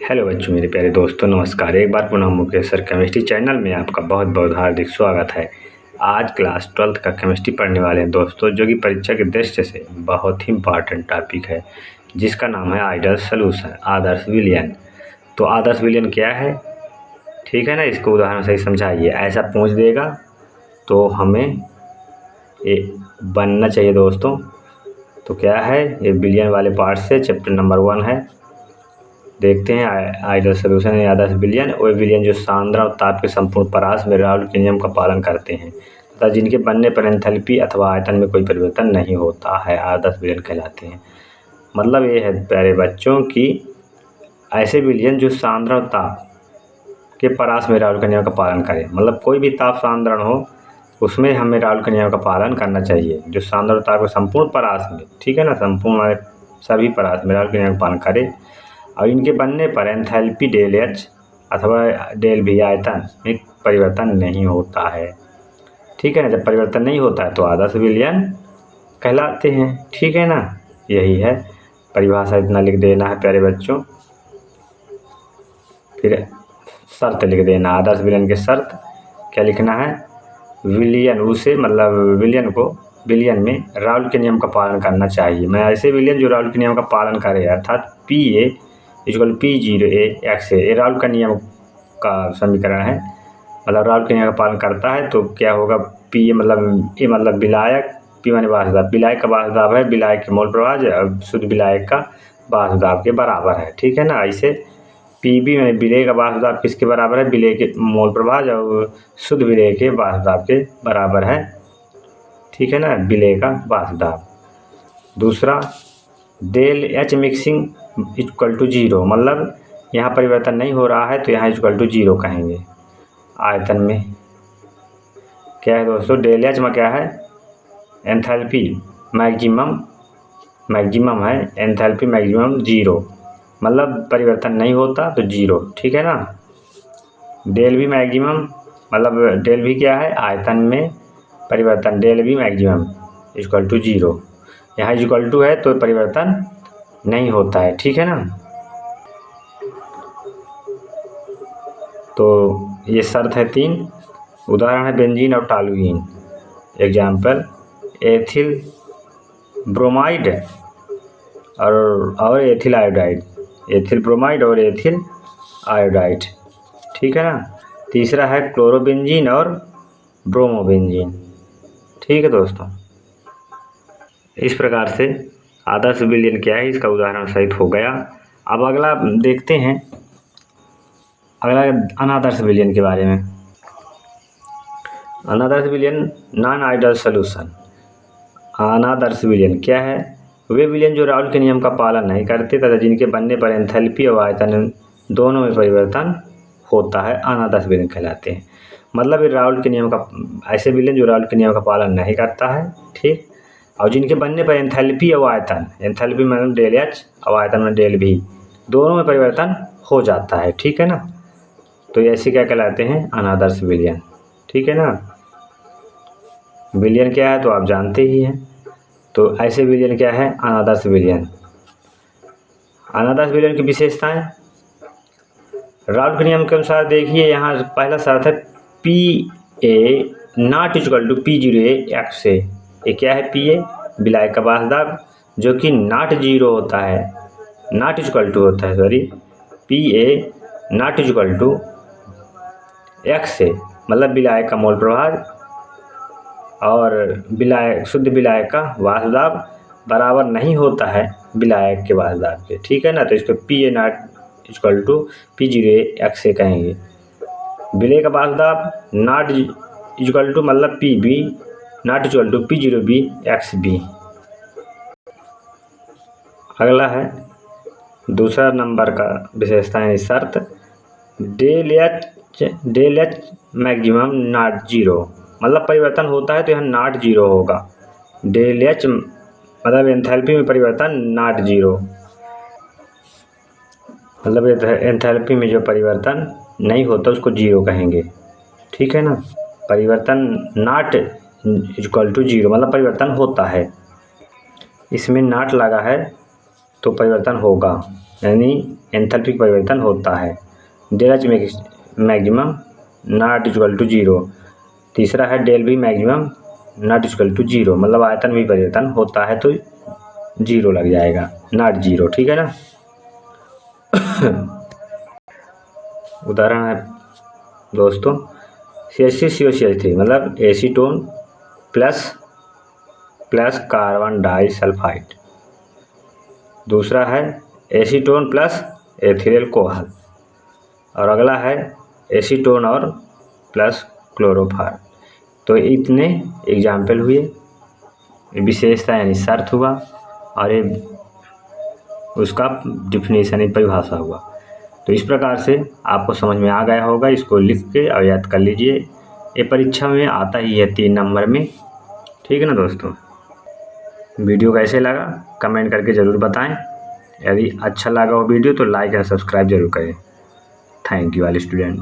Hello बच्चों, मेरे प्यारे दोस्तों, नमस्कार। एक बार पुनः मुकेश सर केमिस्ट्री चैनल में आपका बहुत बहुत हार्दिक स्वागत है। आज क्लास 12th का केमिस्ट्री पढ़ने वाले हैं दोस्तों, जो कि परीक्षा के दृष्टि से बहुत ही इंपॉर्टेंट टॉपिक है, जिसका नाम है आइडियल सॉल्यूशन, आदर्श विलयन। तो आदर्श विलयन क्या है, ठीक है ना, इसको उदाहरण से ही समझाइए। ऐसा पूछ देगा तो हमें बनना चाहिए दोस्तों। तो क्या है, ये विलयन वाले पार्ट से चैप्टर नंबर 1 है। देखते हैं आइडियल सॉल्यूशन या आदर्श विलयन। वे विलयन जो सांद्रण और ताप के संपूर्ण परास में राउल के नियम का पालन करते हैं तथा जिनके बनने पर एंथैल्पी अथवा आयतन में कोई परिवर्तन नहीं होता है, आदर्श विलयन कहलाते हैं। मतलब ये है प्यारे बच्चों कि ऐसे विलयन जो सांद्रण और ताप के परास में राउल के नियम का पालन करें। मतलब कोई भी ताप सांद्रण हो उसमें हमें राउल के नियम का पालन करना चाहिए। जो सांद्रण और ताप के संपूर्ण परास में, ठीक है ना, संपूर्ण सभी परास में राउल के नियम का पालन करें और इनके बनने पर एंथैल्पी डेल एच अथवा डेल भी आयतन में परिवर्तन नहीं होता है, ठीक है ना। जब परिवर्तन नहीं होता है तो आदर्श विलयन कहलाते हैं, ठीक है ना। यही है परिभाषा, इतना लिख देना है प्यारे बच्चों। फिर शर्त लिख देना, आदर्श विलयन की शर्त क्या लिखना है, विलयन उसे मतलब विलयन को विलयन में राउल के नियम का पालन करना चाहिए। मैं ऐसे विलयन जो राउल के नियम का पालन करे, अर्थात P A equal P0A X A, ये राउल का नियम का समीकरण है। मतलब राउल के नियम का पालन करता है तो क्या होगा, पी ए मतलब ए मतलब विलायक, पी माने वाष्पदाब, विलायक का वाष्पदाब है विलायक के मोल प्रवाह और शुद्ध विलायक का वाष्पदाब के बराबर है, ठीक है ना। ऐसे पी बी माने विलेय का वाष्पदाब किसके बराबर है, विलेय के मोल प्रवाह और शुद्ध विलेय के वाष्पदाब के बराबर है, ठीक है ना, विलेय का वाष्पदाब। दूसरा, del H mixing equal to 0, मतलब यहाँ परिवर्तन नहीं हो रहा है तो यहाँ इक्वल टू 0 कहेंगे। आयतन में क्या है दोस्तों, डेल एच में क्या है, एंथैल्पी मैक्सिमम है, एंथैल्पी मैक्सिमम 0, मतलब परिवर्तन नहीं होता तो 0, ठीक है ना। डेल भी मैक्सिमम, मतलब डेल भी क्या है, आयतन में परिवर्तन, डेल भी मैक्सिमम इक्वल टू 0, यहाँ इक्वल टू है तो परिवर्तन नहीं होता है, ठीक है ना। तो ये शर्त है 3। उदाहरण है बेंजीन और टॉलुइन। एग्जाम्पल, एथिल ब्रोमाइड और एथिल आयोडाइड, एथिल ब्रोमाइड और एथिल आयोडाइड, ठीक है ना। तीसरा है क्लोरोबेंजीन और ब्रोमोबेंजीन, ठीक है दोस्तों। इस प्रकार से आदर्श विलयन क्या है, इसका उदाहरण सहित हो गया। अब अगला देखते हैं, अगला अनादर्श विलयन के बारे में। अनादर्श विलयन नॉन आइडियल सॉल्यूशन। अनादर्श विलयन क्या है, वे विलयन जो राउल के नियम का पालन नहीं करते तथा जिनके बनने पर एंथैल्पी और आयतन दोनों में परिवर्तन होता है, अनादर्श विलयन कहलाते हैं। मतलब ये राउल के नियम का, ऐसे विलयन जो राउल के नियम का पालन नहीं करता है, ठीक, और जिनके बनने पर एंथैल्पी और आयतन, एंथैल्पी मतलब डेल एच और आयतन में डेल भी, दोनों में परिवर्तन हो जाता है, ठीक है ना। तो ऐसे क्या कहलाते हैं, अनादर्श विलयन, ठीक है ना। विलयन क्या है तो आप जानते ही हैं। तो ऐसे विलयन क्या है, अनादर्श विलयन। अनादर्श विलयन की विशेषताएं, राउल के नियम के अनुसार देखिए, यहाँ पहला शर्त है P A not equal to P0A X A. ये क्या है, पी ए विलायक का वाष्पदाब जो कि नॉट 0 होता है, नॉट इक्वल टू होता है, sorry, P A not equal to X A, मतलब विलायक का मोल प्रवाह और विलायक शुद्ध विलायक का वाष्पदाब बराबर नहीं होता है विलायक के वाष्पदाब के, ठीक है ना। तो इसको P A not equal to P0A X A कहेंगे। विलेय का वाष्पदाब नॉट इक्वल टू मतलब P B not equal to P0B X B. अगला है दूसरा नंबर का विशेषता है शर्त, डेल एच मैक्सिमम नॉट 0, मतलब परिवर्तन होता है तो यहाँ नॉट 0 होगा। डेल एच मतलब एंथैल्पी में परिवर्तन नॉट 0, मतलब एंथैल्पी में जो परिवर्तन नहीं होता उसको 0 कहेंगे, ठीक है ना। परिवर्तन नॉट इक्वल टू 0 मतलब परिवर्तन होता है, इसमें नॉट लगा है तो परिवर्तन होगा, यानी एंथैल्पिक परिवर्तन होता है। Del H maximum not equal to 0। तीसरा है del V maximum not equal to 0, मतलब आयतन में परिवर्तन होता है तो 0 लग जाएगा, नॉट 0, ठीक है ना। उदाहरण है दोस्तों CH3CO3 मतलब एसीटोन प्लस कार्बन डाइसल्फाइड। दूसरा है एसीटोन प्लस एथिल कोहल, और अगला है एसीटोन और प्लस क्लोरोफार। तो इतने एग्जाम्पल हुए, विशेषता यानी शर्त हुआ, और ये उसका डिफिनीशन यानी परिभाषा हुआ। तो इस प्रकार से आपको समझ में आ गया होगा, इसको लिख के और याद कर लीजिए। ये परीक्षा में आता ही है 3 नंबर में, ठीक है ना दोस्तों। वीडियो कैसे लगा कमेंट करके ज़रूर बताएं। यदि अच्छा लगा हो वीडियो तो लाइक और सब्सक्राइब जरूर करें। Thank you all student.